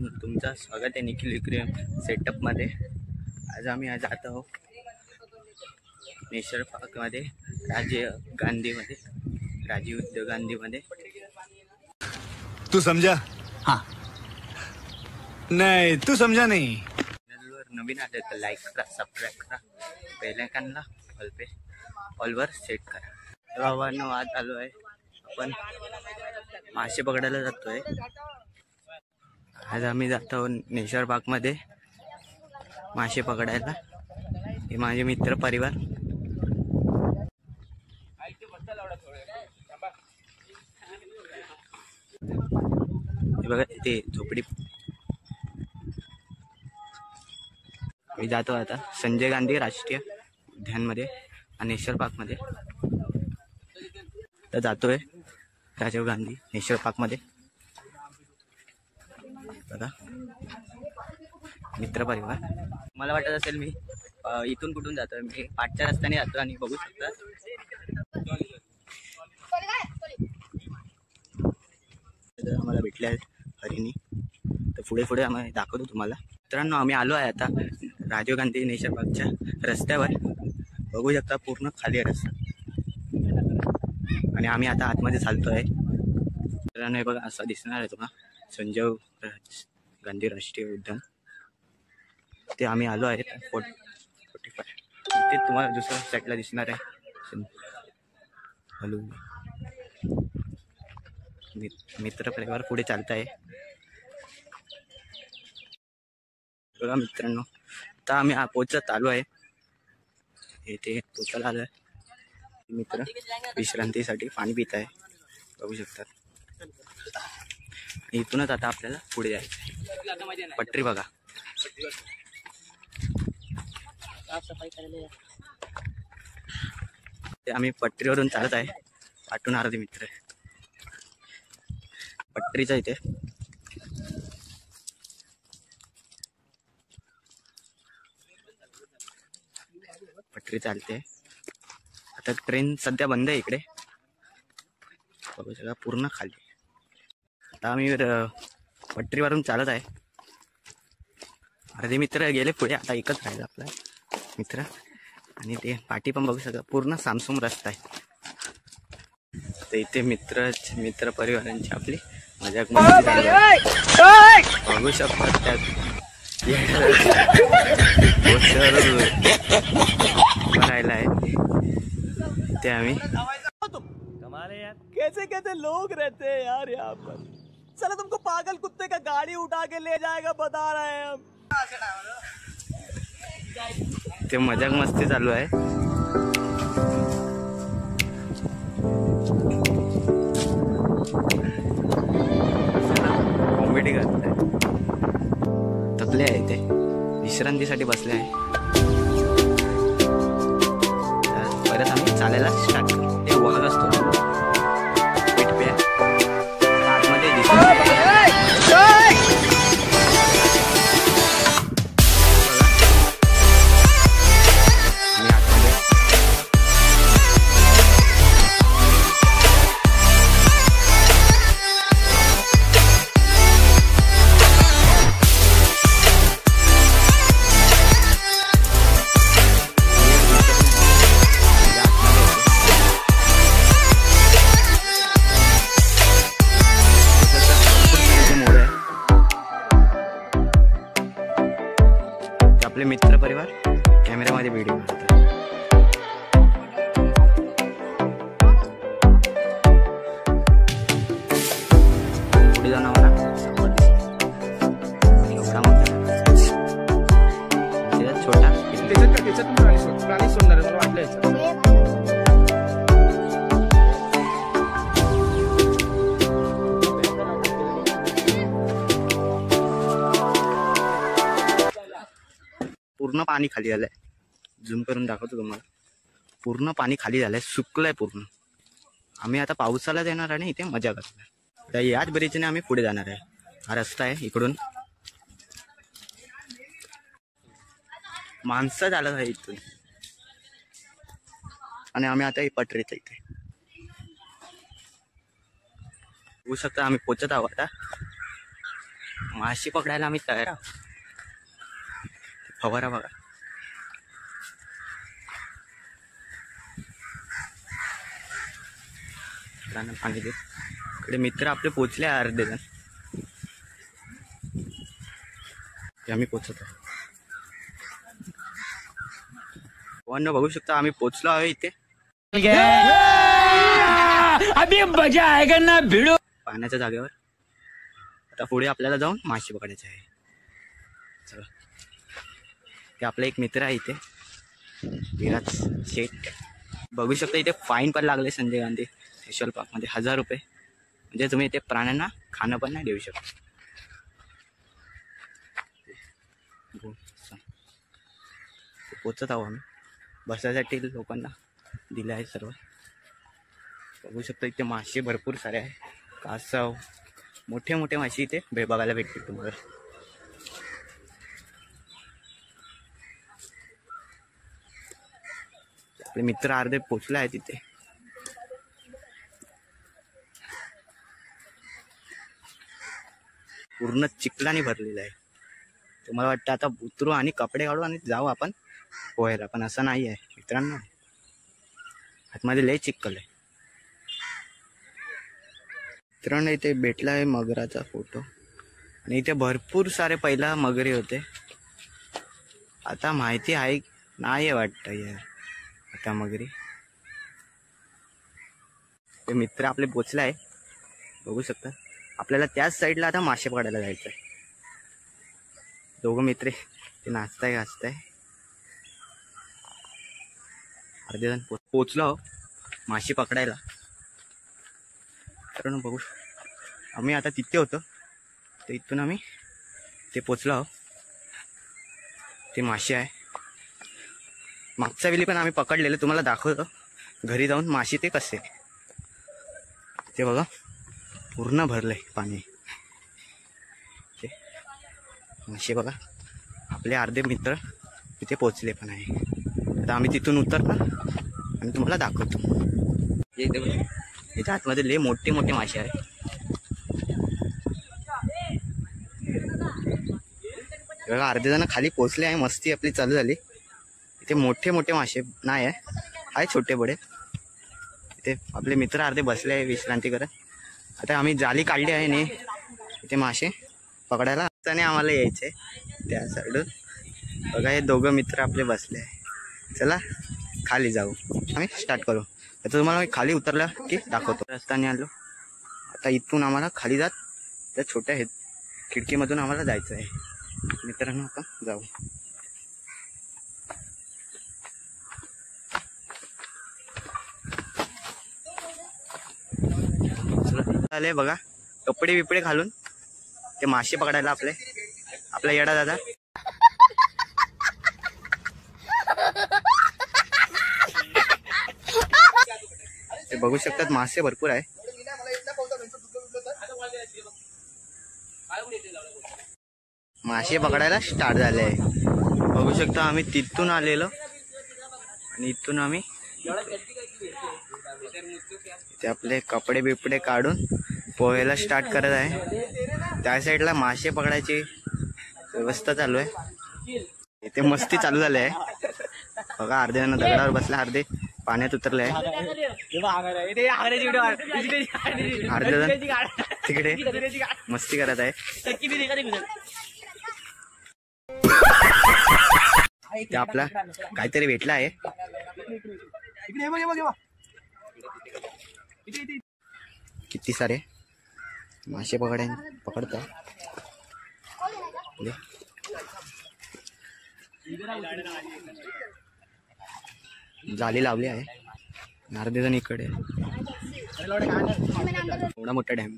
मित्रांनो, तुमचं स्वागत आहे निखिल विक्रम सेटअपमध्ये। आज आम्ही जात आहोत नेचर पार्कमध्ये, राजीव गांधीमध्ये। तू समझा? हाँ नहीं, तू समझा नहीं। चॅनलवर नवीन आले तर लाईक करा, सबस्क्राईब करा, बेल आयकॉनला ऑलवर सेट करा। भावांनो, आज आलो आहे आपण मासे पकडायला जातोय। आज आम्ही जातो नेचर पार्कमध्ये मासे पकडायला। हे माझे मित्र परिवार। हे बघा ते झोपडी। मी जातो आता संजय गांधी राष्ट्रीय उद्यानमध्ये आणि नेचर पार्कमध्ये। तर जातोय राजीव गांधी नेचर पार्कमध्ये। बघा मित्र परिवार। मला वाटत असेल मी इथून कुठून जातोय, मी पाठच्या रस्त्याने जातो आणि बघू शकता आम्हाला भेटले आहेत हरिणी। तर पुढे आम्ही दाखवतो तुम्हाला। मित्रांनो, आम्ही आलो आहे आता राजीव गांधी नेचर पार्कच्या रस्त्यावर। बघू शकता पूर्ण खाली आहे रस्ता आणि आम्ही आता आतमध्ये चालतोय। मित्रांनो, हे बघा असं दिसणार आहे तुम्हाला संजय गांधी राष्ट्रीय उद्यान। ते आम्ही आलो आहे 45 ते तुम्हाला दुसऱ्या साईडला दिसणार आहे। हॅलो मित्र परिवार पुढे चालत आहे। बघा मित्रांनो, आता आम्ही पोचत आलो आहे। इथे पोचायला आलो आहे। मित्र विश्रांतीसाठी पाणी पित आहे, बघू शकतात। इथूनच आता आपल्याला पुढे जायचं। पटरी बघा, ते आम्ही पटरीवरून चालत आहे। पाठून आरती मित्र पटरीचा इथे पटरी चालते। आता ट्रेन सध्या बंद आहे इकडे, बघू शकता पूर्ण खाली। आता आम्ही पटरीवरून चालत आहे। अर्धे मित्र गेले पुढे, आता एकच राहिला आपला मित्र। आणि ते पाठी पण बघू शकता पूर्ण सामसूम रस्ता आहे। तर इथे मित्र परिवारांची आपली मजाक मस्ती चालू आहे, बघू शकतात। त्यात राहिला आहे ते आम्ही। कमाल यार, कैसे कैसे लोग रहते हैं यार यहाँ पर। चलो तुमको पागल कुत्ते का गाड़ी उठा के ले जाएगा, बता रहे हैं हम। ते मजाक मस्ती चालू आहे। कॉमेडी करताय, थकले आहे ते, विश्रांतीसाठी बसले आहे। परत आम्ही चालायला स्टार्ट करू। ते वाघ असतो पिटप्या आतमध्ये दिसतो। आपले मित्र परिवार कॅमेऱ्यामध्ये व्हिडिओ बनवतात। पुढे जाणार एवढा मोठा छोटा त्याच्यात प्राणी सोडणार आहे, मला वाटलं पूर्ण पाणी खाली झालंय। झूम करून दाखवतो तुम्हाला, पूर्ण पाणी खाली झालंय, सुकलंय पूर्ण। आम्ही आता पावसाला येणार आणि इथे मजा करणार। तर याच ब्रिजने आम्ही पुढे जाणार आहे। हा रस्ता आहे इकडून, माणसं झालं आहे इथून। आणि आम्ही आता पटरीत इथे बघू शकता आम्ही पोचत आहोत आता मासे पकडायला आम्ही तयार आहोत. फवारा बघा. पाणी देत इकडे मित्र आपले पोचले अर्धे जण. आम्ही पोचत आहोत. बघू शकता आम्ही पोचलो आहे इथे. अभी मजा आएगा ना भिड़ो. पाण्याच्या जागेवर आता पुढे आपल्याला जाऊन मासे पकडायचे आहे. चला. ते आपला एक मित्र आहे इथे विराज शेठ. बघू शकता इथे फाईन पण लागले संजय गांधी स्पेशल पार्कमध्ये 1000 रुपये. म्हणजे तुम्ही इथे प्राण्यांना खाणं पण नाही देऊ शकता. पोचत आहो आम्ही. बसायसाठी लोकांना दिलं आहे सर्व. बघू शकता इथे मासे भरपूर सारे आहे. कासव मोठे मोठे मासे इथे बघायला भेटतील तुम्हाला. आपले मित्र अर्धे पोचले आहेत तिथे. पूर्ण चिखलाने भरलेलं आहे. तुम्हाला वाटतं आता उतरू आणि कपडे काढू आणि जाऊ आपण पोहायला, पण असं नाही आहे मित्रांनो. आतमध्ये लय चिखल आहे. मित्रांनो इथे भेटला आहे मगराचा फोटो. आणि इथे भरपूर सारे पहिला मगरी होते. आता माहिती आहे नाही वाटतं यार आता मगरी. ते मित्र आपले पोचले आहे. बघू शकता आपल्याला त्याच साईडला आता मासे पकडायला जायचं आहे. दोघं मित्र ते नाचताय घासताय. अर्धे जण पोचलो आहो मासे पकडायला. तर बघू आम्ही आता तिथे होतो तर इथून आम्ही ते पोचलो आहो. ते मासे आहे. मागच्या वेळी पण आम्ही पकडलेले तुम्हाला दाखवतो घरी जाऊन मासे ते कसे. ते बघा पूर्ण भरलंय पाणी. ते मासे बघा आपले अर्धे मित्र तिथे पोचले पण आहे. आता आम्ही तिथून उतरतो आणि तुम्हाला दाखवतो. इथे आतमध्ये लय मोठे मोठे मासे आहे. बघा अर्धे जण खाली पोचले आहे. मस्ती आपली चालू झाली. इथे मोठे मोठे मासे नाही आहे छोटे बडे. इथे आपले मित्र अर्धे बसले आहे विश्रांती करत. आता आम्ही जाली काढली आहे आणि इथे मासे पकडायला आणि आम्हाला यायचे त्या साईडून. बघा हे दोघं मित्र आपले बसले आहे. चला खाली जाऊ. आम्ही स्टार्ट करू. आता तुम्हाला खाली उतरला की दाखवतो. रस्त्याने आलो. आता इथून आम्हाला खाली जात त्या छोट्या खिडकीमधून आम्हाला जायचं आहे. मित्रांनो आपण जाऊ. आले बघा कपडे बिपडे घालून ते मासे पकडायला आपला येडा दादा. ते बघू शकतात मासे भरपूर आहे. मासे पकडायला स्टार्ट झाले आहे. बघू शकता आम्ही तिथून आलेलो आणि इथून आम्ही ते आपले कपडे बिपडे काढून पोहायला स्टार्ट करत आहे. त्या साईडला मासे पकडायची व्यवस्था चालू आहे. इथे मस्ती चालू झाली आहे. बघा अर्धे जण दगडावर बसले अर्धे पाण्यात उतरले आहे. अर्धे जण तिकडे मस्ती करत आहे. ते आपला काहीतरी भेटला आहे. किती सारे मासे पकडतात. जाली लावली आहे. अर्धे जण इकडे. एवढा मोठा डॅम.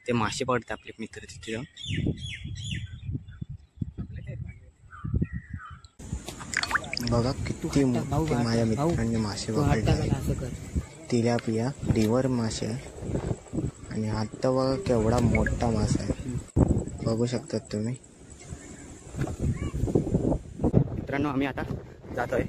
ते मासे पकडतात आपले मित्र तिथे जाऊन. बघा किती मोठे माझ्या मित्रांनी मासे पकडले. तिलापिया रिव्हर मासे आणि आता बघा केवढा मोठा मासा आहे. बघू शकतात तुम्ही. मित्रांनो आम्ही आता जातोय.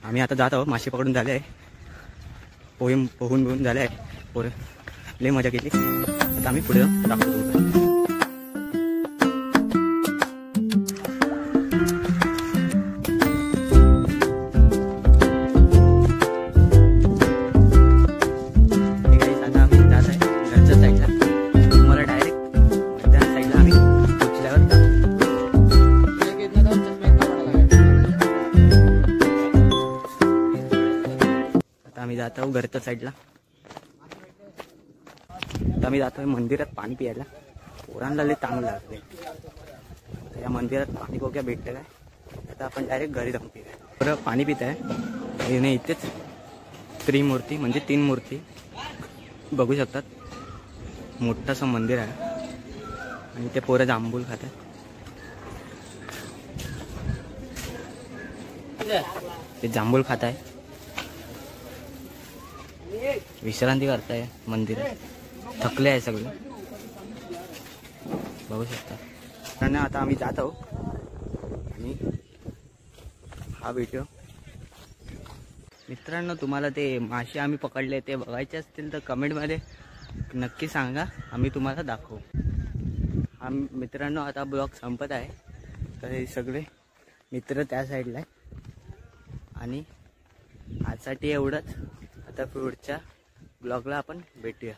आम्ही आता जात आहोत. मासे पकडून झाले आहे. पोहून झाले आहे. लय मजा केली. आता आम्ही पुढे जाऊन दाखवतो तुम्हाला. आता आम्ही जात आहे घरच्या साईडला. तुम्हाला डायरेक्ट त्या साईडला आम्ही पोचल्यावर आता आम्ही जात आहोत घरच्या साईडला. आता आम्ही जातोय मंदिरात पाणी पियायला. पोरांना लय चांगलं लागते. या मंदिरात पाणी बघूया भेटतं काय. आता आपण डायरेक्ट घरी जाऊन पिऊया. बरं पाणी पित आहे. येणे इथेच त्रिमूर्ती म्हणजे 3 मूर्ती बघू शकतात. मोठंसं मंदिर आहे आणि ते पोरं जांभूळ खात आहे. ते जांभूळ खात आहे. विश्रांती करताय मंदिरात. थकले आहे सगळे बघू शकता. आणि आता आम्ही जात आहोत आणि हा व्हिडिओ मित्रांनो तुम्हाला ते मासे आम्ही पकडले ते बघायचे असतील तर कमेंटमध्ये नक्की सांगा. आम्ही तुम्हाला दाखवू. मित्रांनो आता ब्लॉग संपत आहे. तर हे सगळे मित्र त्या साईडला आहे आणि आजसाठी एवढंच. आता पुढच्या ब्लॉगला आपण भेटूया.